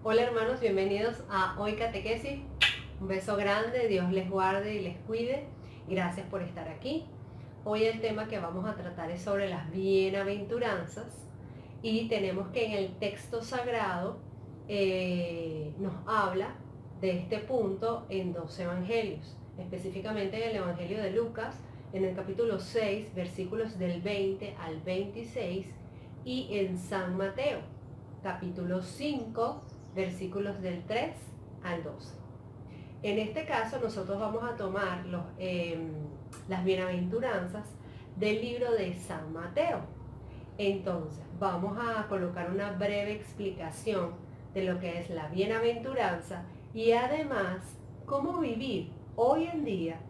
Hola hermanos, bienvenidos a Hoy Catequesis. Un beso grande, Dios les guarde y les cuide. Gracias por estar aquí. Hoy el tema que vamos a tratar es sobre las bienaventuranzas y tenemos que en el texto sagrado nos habla de este punto en dos evangelios, específicamente en el Evangelio de Lucas, en el capítulo 6, versículos del 20 al 26, y en San Mateo, capítulo 5, versículos del 3 al 12. En este caso nosotros vamos a tomar las bienaventuranzas del libro de San Mateo. Entonces vamos a colocar una breve explicación de lo que es la bienaventuranza y además cómo vivir hoy en día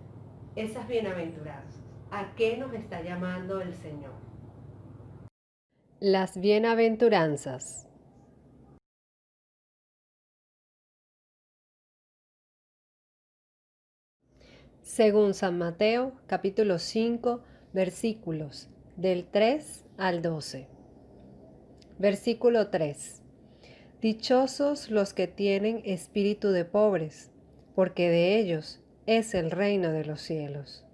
esas bienaventuranzas. ¿A qué nos está llamando el Señor? Las bienaventuranzas. Según San Mateo, capítulo 5, versículos del 3 al 12. Versículo 3. Dichosos los que tienen espíritu de pobres, porque de ellos es el reino de los cielos.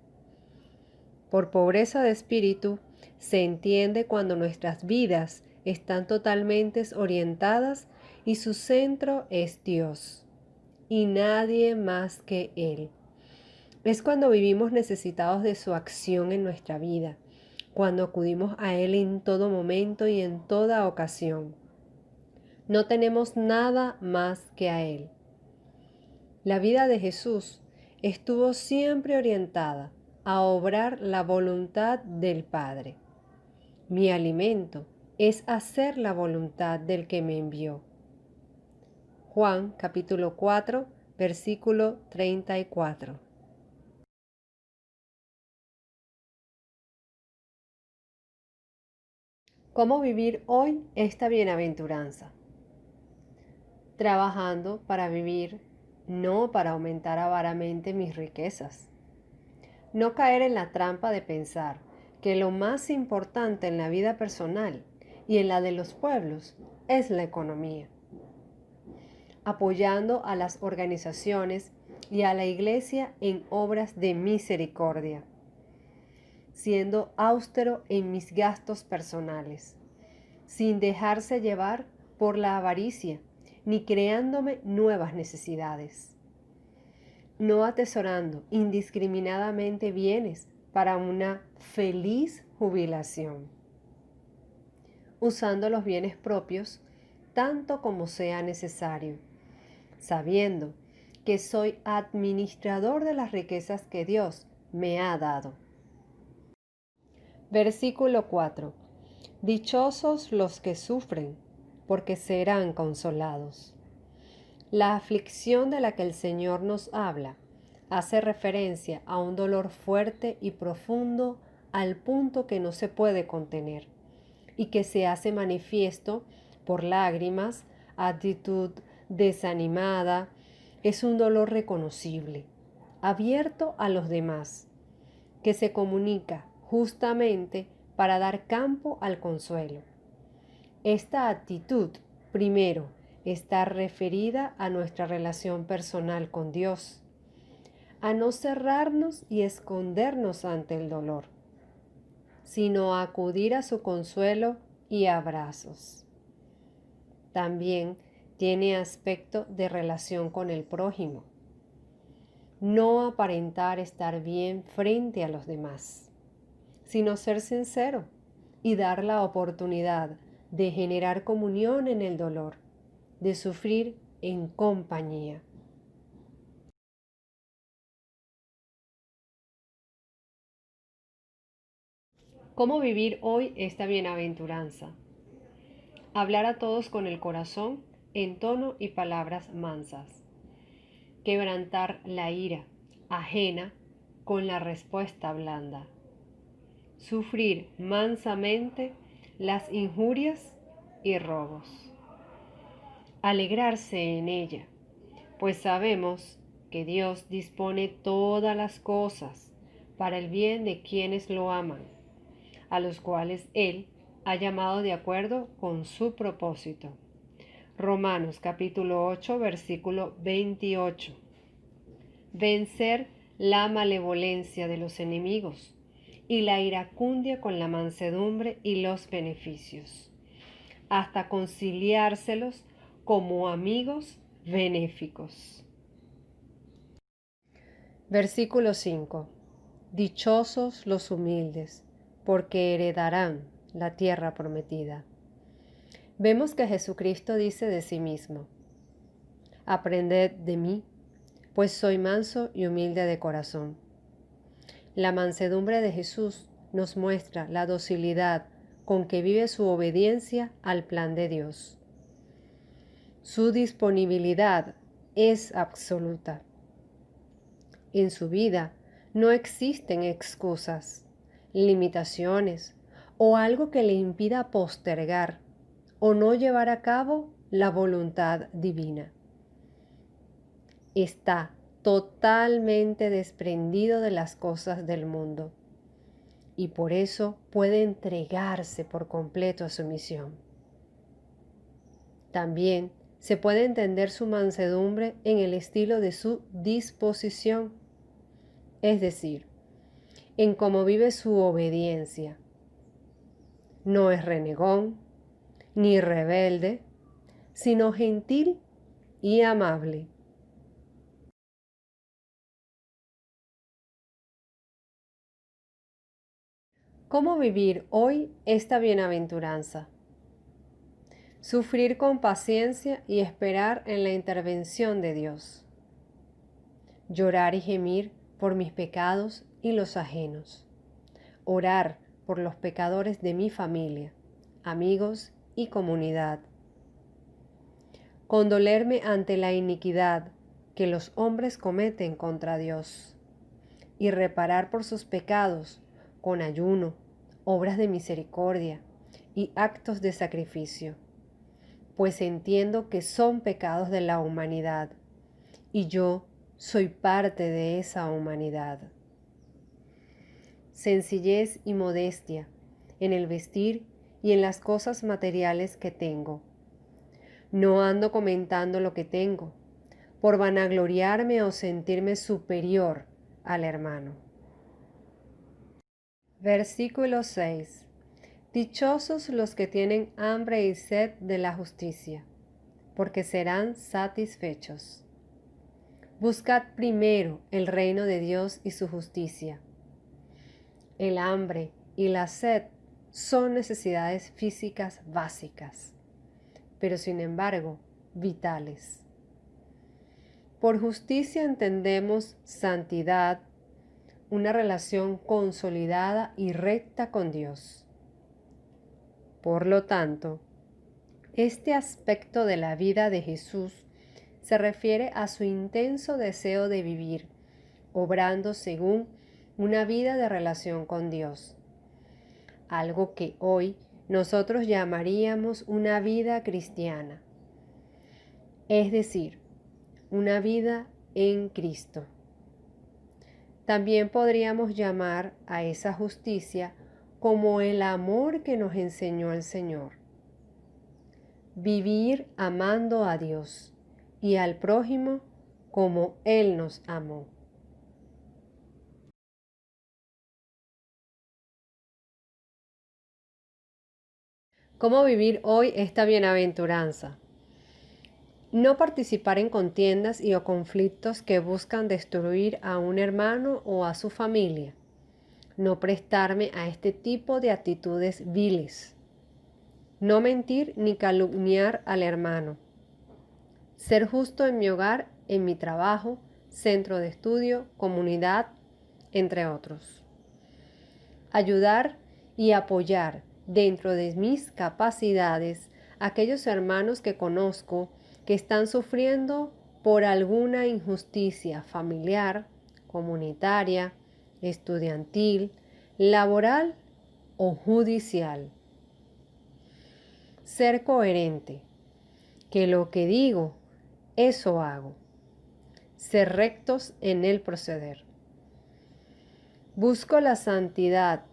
Por pobreza de espíritu se entiende cuando nuestras vidas están totalmente orientadas y su centro es Dios, y nadie más que Él. Es cuando vivimos necesitados de su acción en nuestra vida, cuando acudimos a Él en todo momento y en toda ocasión. No tenemos nada más que a Él. La vida de Jesús estuvo siempre orientada a obrar la voluntad del Padre. Mi alimento es hacer la voluntad del que me envió. Juan capítulo 4, versículo 34. ¿Cómo vivir hoy esta bienaventuranza? Trabajando para vivir, no para aumentar avaramente mis riquezas. No caer en la trampa de pensar que lo más importante en la vida personal y en la de los pueblos es la economía. Apoyando a las organizaciones y a la Iglesia en obras de misericordia. Siendo austero en mis gastos personales, sin dejarse llevar por la avaricia, ni creándome nuevas necesidades. No atesorando indiscriminadamente bienes para una feliz jubilación. Usando los bienes propios tanto como sea necesario, sabiendo que soy administrador de las riquezas que Dios me ha dado. Versículo 4. Dichosos los que sufren, porque serán consolados. La aflicción de la que el Señor nos habla hace referencia a un dolor fuerte y profundo al punto que no se puede contener y que se hace manifiesto por lágrimas, actitud desanimada. Es un dolor reconocible, abierto a los demás, que se comunica justamente para dar campo al consuelo. Esta actitud, primero, está referida a nuestra relación personal con Dios, a no cerrarnos y escondernos ante el dolor, sino a acudir a su consuelo y abrazos. También tiene aspecto de relación con el prójimo, no aparentar estar bien frente a los demás, sino ser sincero y dar la oportunidad de generar comunión en el dolor, de sufrir en compañía. ¿Cómo vivir hoy esta bienaventuranza? Hablar a todos con el corazón en tono y palabras mansas. Quebrantar la ira ajena con la respuesta blanda. Sufrir mansamente las injurias y robos. Alegrarse en ella, pues sabemos que Dios dispone todas las cosas para el bien de quienes lo aman, a los cuales Él ha llamado de acuerdo con su propósito. Romanos capítulo 8, versículo 28. Vencer la malevolencia de los enemigos y la iracundia con la mansedumbre y los beneficios, hasta conciliárselos como amigos benéficos. Versículo 5. Dichosos los humildes, porque heredarán la tierra prometida. Vemos que Jesucristo dice de sí mismo: aprended de mí, pues soy manso y humilde de corazón. La mansedumbre de Jesús nos muestra la docilidad con que vive su obediencia al plan de Dios. Su disponibilidad es absoluta. En su vida no existen excusas, limitaciones o algo que le impida postergar o no llevar a cabo la voluntad divina. Está totalmente desprendido de las cosas del mundo y por eso puede entregarse por completo a su misión. También se puede entender su mansedumbre en el estilo de su disposición, es decir, en cómo vive su obediencia. No es renegón ni rebelde, sino gentil y amable. ¿Cómo vivir hoy esta bienaventuranza? Sufrir con paciencia y esperar en la intervención de Dios. Llorar y gemir por mis pecados y los ajenos. Orar por los pecadores de mi familia, amigos y comunidad. Condolerme ante la iniquidad que los hombres cometen contra Dios y reparar por sus pecados con ayuno, obras de misericordia y actos de sacrificio, pues entiendo que son pecados de la humanidad y yo soy parte de esa humanidad. Sencillez y modestia en el vestir y en las cosas materiales que tengo. No ando comentando lo que tengo, por vanagloriarme o sentirme superior al hermano. Versículo 6. Dichosos los que tienen hambre y sed de la justicia, porque serán satisfechos. Buscad primero el reino de Dios y su justicia. El hambre y la sed son necesidades físicas básicas, pero sin embargo vitales. Por justicia entendemos santidad, una relación consolidada y recta con Dios. Por lo tanto, este aspecto de la vida de Jesús se refiere a su intenso deseo de vivir, obrando según una vida de relación con Dios, algo que hoy nosotros llamaríamos una vida cristiana, es decir, una vida en Cristo. También podríamos llamar a esa justicia como el amor que nos enseñó el Señor. Vivir amando a Dios y al prójimo como Él nos amó. ¿Cómo vivir hoy esta bienaventuranza? No participar en contiendas o conflictos que buscan destruir a un hermano o a su familia. No prestarme a este tipo de actitudes viles. No mentir ni calumniar al hermano. Ser justo en mi hogar, en mi trabajo, centro de estudio, comunidad, entre otros. Ayudar y apoyar dentro de mis capacidades a aquellos hermanos que conozco que están sufriendo por alguna injusticia familiar, comunitaria, estudiantil, laboral o judicial. Ser coherente, que lo que digo, eso hago. Ser rectos en el proceder. Busco la santidad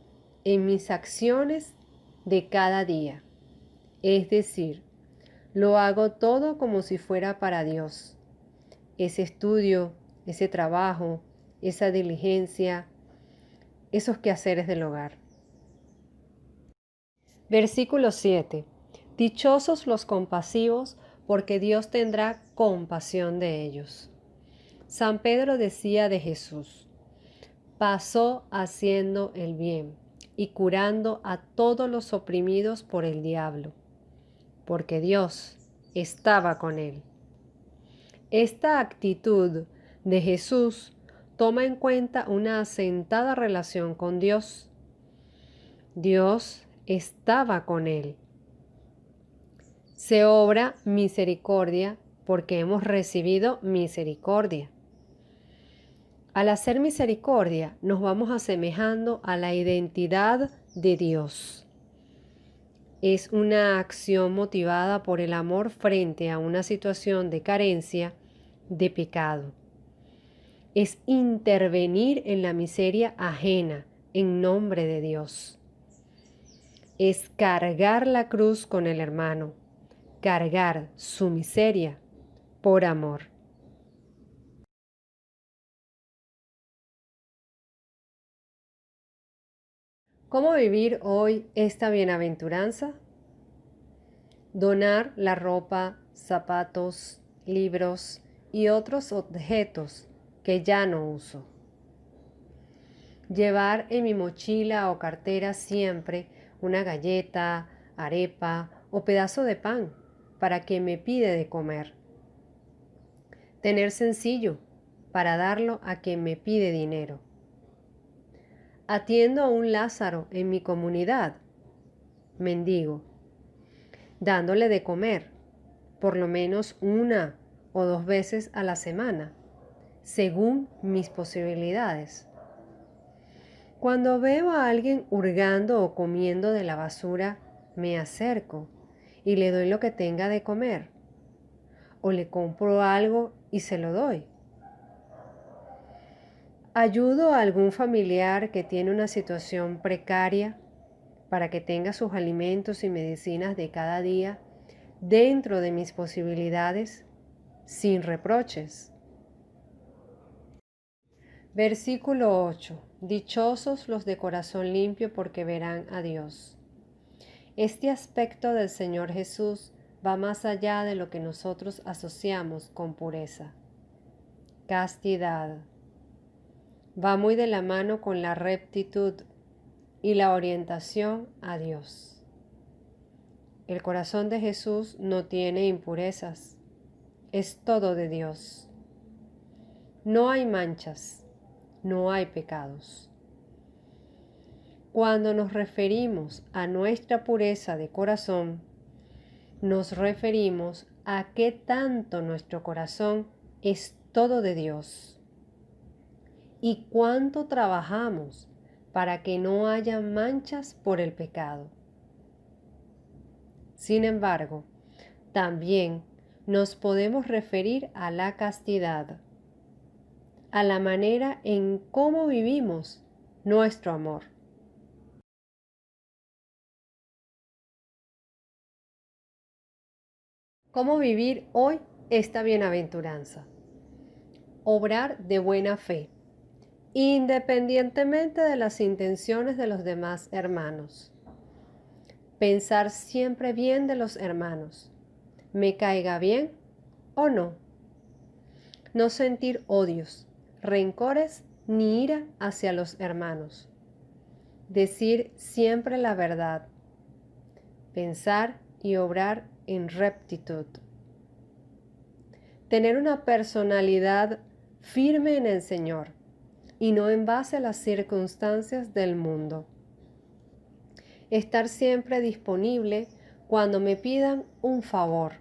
en mis acciones de cada día, es decir, Lo hago todo como si fuera para Dios. Ese estudio, ese trabajo, esa diligencia, esos quehaceres del hogar. Versículo 7. Dichosos los compasivos, porque Dios tendrá compasión de ellos. San Pedro decía de Jesús: pasó haciendo el bien y curando a todos los oprimidos por el diablo, porque Dios estaba con él. Esta actitud de Jesús toma en cuenta una asentada relación con Dios. Dios estaba con él. Se obra misericordia porque hemos recibido misericordia. Al hacer misericordia, nos vamos asemejando a la identidad de Dios. Es una acción motivada por el amor frente a una situación de carencia, de pecado. Es intervenir en la miseria ajena en nombre de Dios. Es cargar la cruz con el hermano, cargar su miseria por amor. ¿Cómo vivir hoy esta bienaventuranza? Donar la ropa, zapatos, libros y otros objetos que ya no uso. Llevar en mi mochila o cartera siempre una galleta, arepa o pedazo de pan para quien me pide de comer. Tener sencillo para darlo a quien me pide dinero. Atiendo a un Lázaro en mi comunidad, mendigo, dándole de comer por lo menos 1 o 2 veces a la semana, según mis posibilidades. Cuando veo a alguien hurgando o comiendo de la basura, me acerco y le doy lo que tenga de comer, o le compro algo y se lo doy. Ayudo a algún familiar que tiene una situación precaria para que tenga sus alimentos y medicinas de cada día dentro de mis posibilidades, sin reproches. Versículo 8. Dichosos los de corazón limpio, porque verán a Dios. Este aspecto del Señor Jesús va más allá de lo que nosotros asociamos con pureza. Castidad. Va muy de la mano con la rectitud y la orientación a Dios. El corazón de Jesús no tiene impurezas, es todo de Dios. No hay manchas, no hay pecados. Cuando nos referimos a nuestra pureza de corazón, nos referimos a qué tanto nuestro corazón es todo de Dios y cuánto trabajamos para que no haya manchas por el pecado. Sin embargo, también nos podemos referir a la castidad, a la manera en cómo vivimos nuestro amor. ¿Cómo vivir hoy esta bienaventuranza? Obrar de buena fe, independientemente de las intenciones de los demás hermanos. Pensar siempre bien de los hermanos, me caiga bien o no. No sentir odios, rencores ni ira hacia los hermanos. Decir siempre la verdad. Pensar y obrar en rectitud. Tener una personalidad firme en el Señor y no en base a las circunstancias del mundo. Estar siempre disponible cuando me pidan un favor.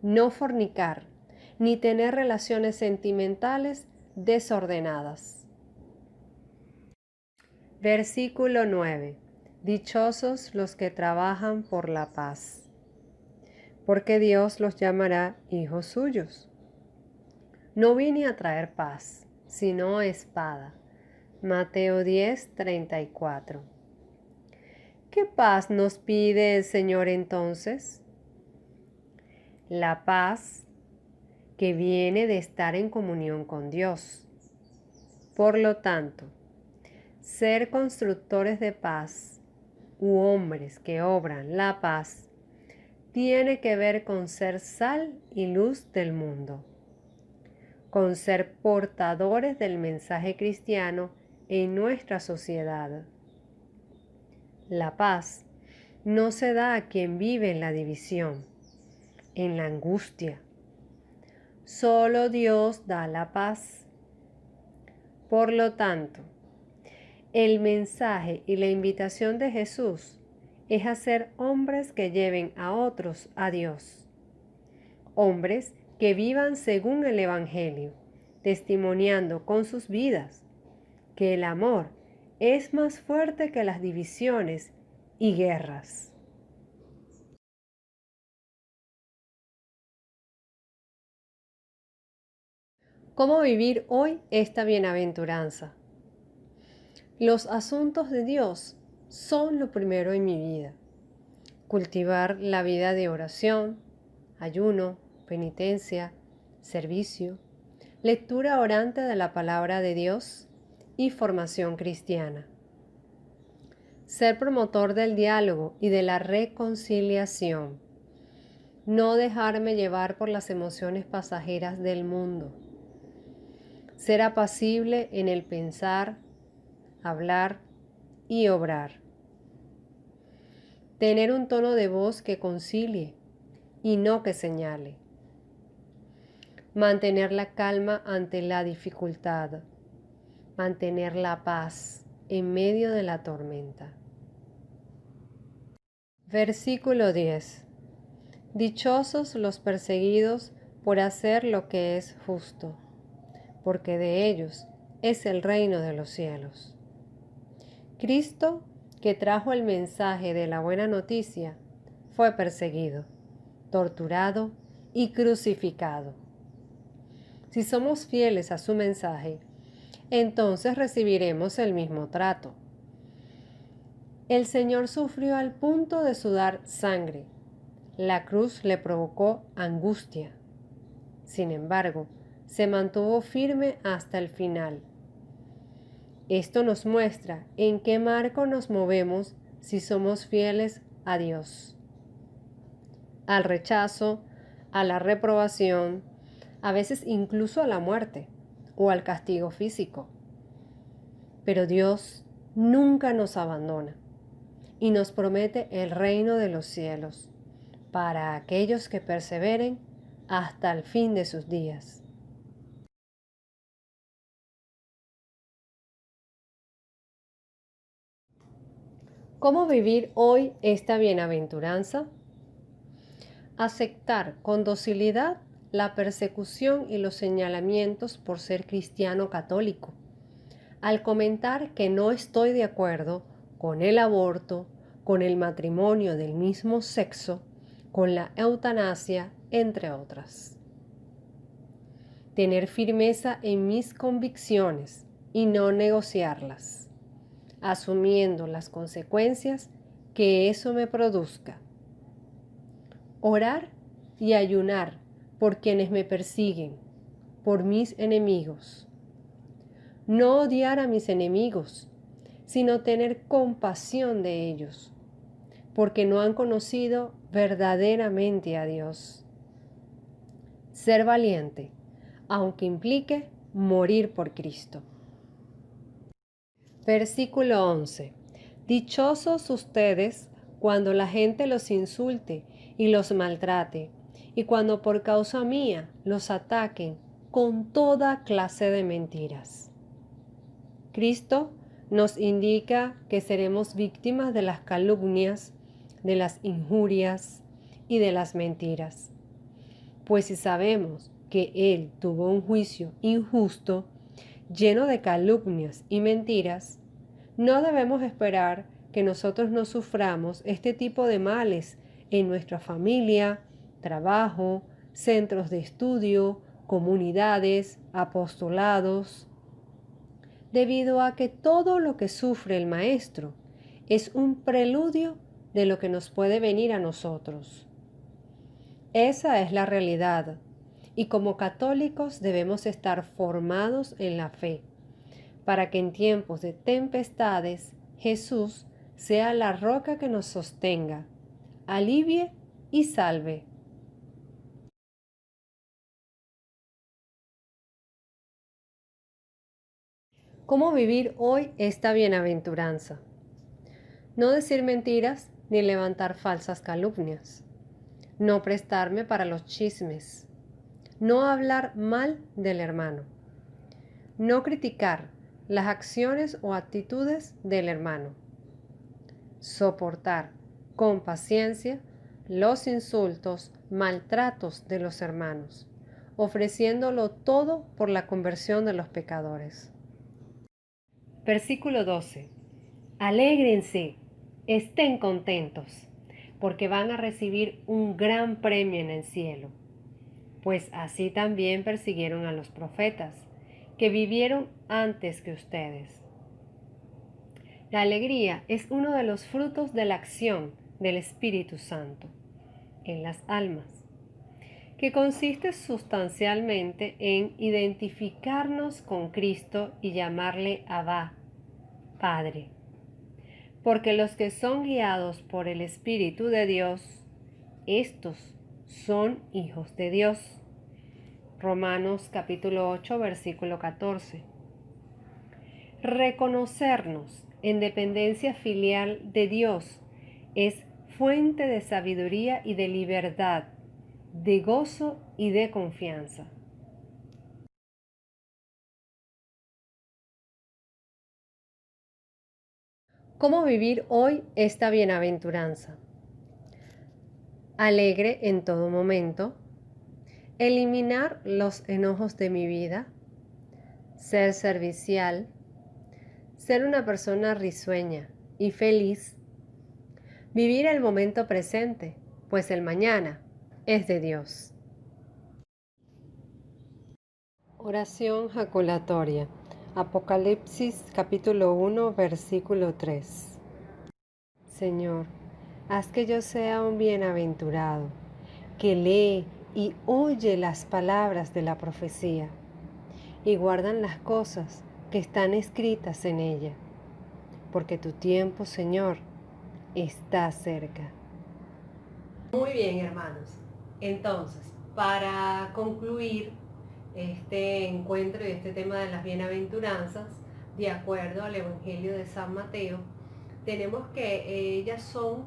No fornicar, ni tener relaciones sentimentales desordenadas. Versículo 9. Dichosos los que trabajan por la paz, porque Dios los llamará hijos suyos. No vine a traer paz, sino espada. Mateo 10:34. ¿Qué paz nos pide el Señor entonces? la paz que viene de estar en comunión con Dios. Por lo tanto, ser constructores de paz u hombres que obran la paz tiene que ver con ser sal y luz del mundo, con ser portadores del mensaje cristiano en nuestra sociedad. La paz no se da a quien vive en la división, en la angustia. Solo Dios da la paz. Por lo tanto, el mensaje y la invitación de Jesús es a ser hombres que lleven a otros a Dios. Hombres que vivan según el Evangelio, testimoniando con sus vidas que el amor es más fuerte que las divisiones y guerras. ¿Cómo vivir hoy esta bienaventuranza? Los asuntos de Dios son lo primero en mi vida. Cultivar la vida de oración, ayuno, penitencia, servicio, lectura orante de la palabra de Dios y formación cristiana. Ser promotor del diálogo y de la reconciliación. No dejarme llevar por las emociones pasajeras del mundo. Ser apacible en el pensar, hablar y obrar. Tener un tono de voz que concilie y no que señale. Mantener la calma ante la dificultad. Mantener la paz en medio de la tormenta. Versículo 10. Dichosos los perseguidos por hacer lo que es justo, porque de ellos es el reino de los cielos. Cristo, que trajo el mensaje de la buena noticia, fue perseguido, torturado y crucificado. Si somos fieles a su mensaje, entonces recibiremos el mismo trato. El Señor sufrió al punto de sudar sangre. La cruz le provocó angustia. Sin embargo, se mantuvo firme hasta el final. Esto nos muestra en qué marco nos movemos si somos fieles a Dios. Al rechazo, a la reprobación, a veces incluso a la muerte o al castigo físico. Pero Dios nunca nos abandona y nos promete el reino de los cielos para aquellos que perseveren hasta el fin de sus días. ¿Cómo vivir hoy esta bienaventuranza? Aceptar con docilidad la persecución y los señalamientos por ser cristiano católico. Al comentar que no estoy de acuerdo con el aborto, con el matrimonio del mismo sexo, con la eutanasia, entre otras. Tener firmeza en mis convicciones y no negociarlas, asumiendo las consecuencias que eso me produzca. Orar y ayunar por quienes me persiguen, por mis enemigos. No odiar a mis enemigos, sino tener compasión de ellos, porque no han conocido verdaderamente a Dios. Ser valiente, aunque implique morir por Cristo. Versículo 11. Dichosos ustedes cuando la gente los insulte y los maltrate, y cuando por causa mía los ataquen con toda clase de mentiras. Cristo nos indica que seremos víctimas de las calumnias, de las injurias y de las mentiras. Pues si sabemos que Él tuvo un juicio injusto, lleno de calumnias y mentiras, no debemos esperar que nosotros no suframos este tipo de males en nuestra familia, trabajo, centros de estudio, comunidades, apostolados, debido a que todo lo que sufre el Maestro es un preludio de lo que nos puede venir a nosotros. Esa es la realidad. Y como católicos debemos estar formados en la fe, para que en tiempos de tempestades Jesús sea la roca que nos sostenga, alivie y salve. ¿Cómo vivir hoy esta bienaventuranza? No decir mentiras ni levantar falsas calumnias. No prestarme para los chismes. No hablar mal del hermano. No criticar las acciones o actitudes del hermano. Soportar con paciencia los insultos, maltratos de los hermanos, ofreciéndolo todo por la conversión de los pecadores. Versículo 12. Alégrense, estén contentos, porque van a recibir un gran premio en el cielo, pues así también persiguieron a los profetas, que vivieron antes que ustedes. La alegría es uno de los frutos de la acción del Espíritu Santo en las almas, que consiste sustancialmente en identificarnos con Cristo y llamarle Abba, Padre. Porque los que son guiados por el Espíritu de Dios, estos son hijos de Dios. Romanos capítulo 8, versículo 14. Reconocernos en dependencia filial de Dios es fuente de sabiduría y de libertad, de gozo y de confianza. ¿Cómo vivir hoy esta bienaventuranza? Alegre en todo momento, eliminar los enojos de mi vida, ser servicial, ser una persona risueña y feliz, vivir el momento presente, pues el mañana es de Dios. Oración jaculatoria. Apocalipsis capítulo 1, versículo 3. Señor, haz que yo sea un bienaventurado, que lee y oye las palabras de la profecía y guardan las cosas que están escritas en ella, porque tu tiempo, Señor, está cerca. Muy bien, hermanos. Entonces, para concluir este encuentro y este tema de las bienaventuranzas, de acuerdo al Evangelio de San Mateo, tenemos que ellas son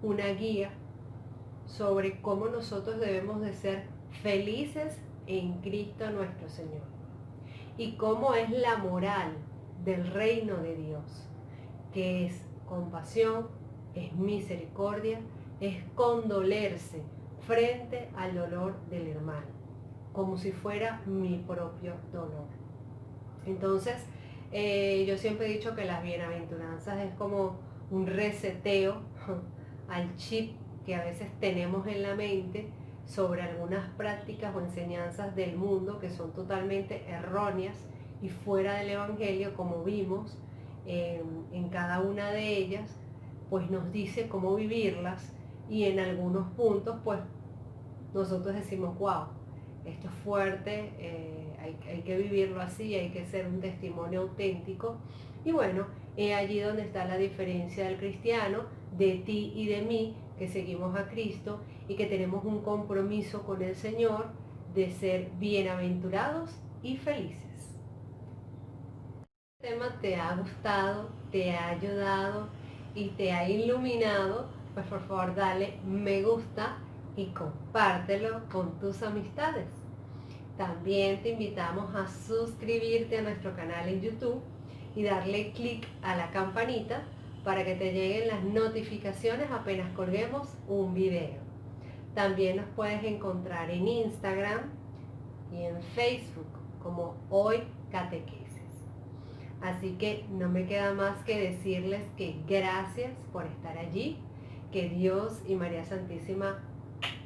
una guía sobre cómo nosotros debemos de ser felices en Cristo nuestro Señor y cómo es la moral del reino de Dios, que es compasión, es misericordia, es condolerse frente al dolor del hermano, como si fuera mi propio dolor. Entonces, yo siempre he dicho que las bienaventuranzas es como un reseteo al chip que a veces tenemos en la mente sobre algunas prácticas o enseñanzas del mundo que son totalmente erróneas y fuera del Evangelio, como vimos en cada una de ellas, pues nos dice cómo vivirlas y en algunos puntos pues nosotros decimos, wow, esto es fuerte, hay que vivirlo así, hay que ser un testimonio auténtico. Y bueno, es allí donde está la diferencia del cristiano, de ti y de mí, que seguimos a Cristo y que tenemos un compromiso con el Señor de ser bienaventurados y felices. Este tema te ha gustado, te ha ayudado y te ha iluminado, pues por favor dale me gusta y compártelo con tus amistades. También te invitamos a suscribirte a nuestro canal en YouTube y darle clic a la campanita para que te lleguen las notificaciones apenas colguemos un video. También nos puedes encontrar en Instagram y en Facebook como Hoy Catequesis. Así que no me queda más que decirles que gracias por estar allí, que Dios y María Santísima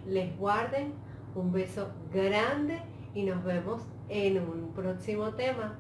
les guarden. Un beso grande y nos vemos en un próximo tema.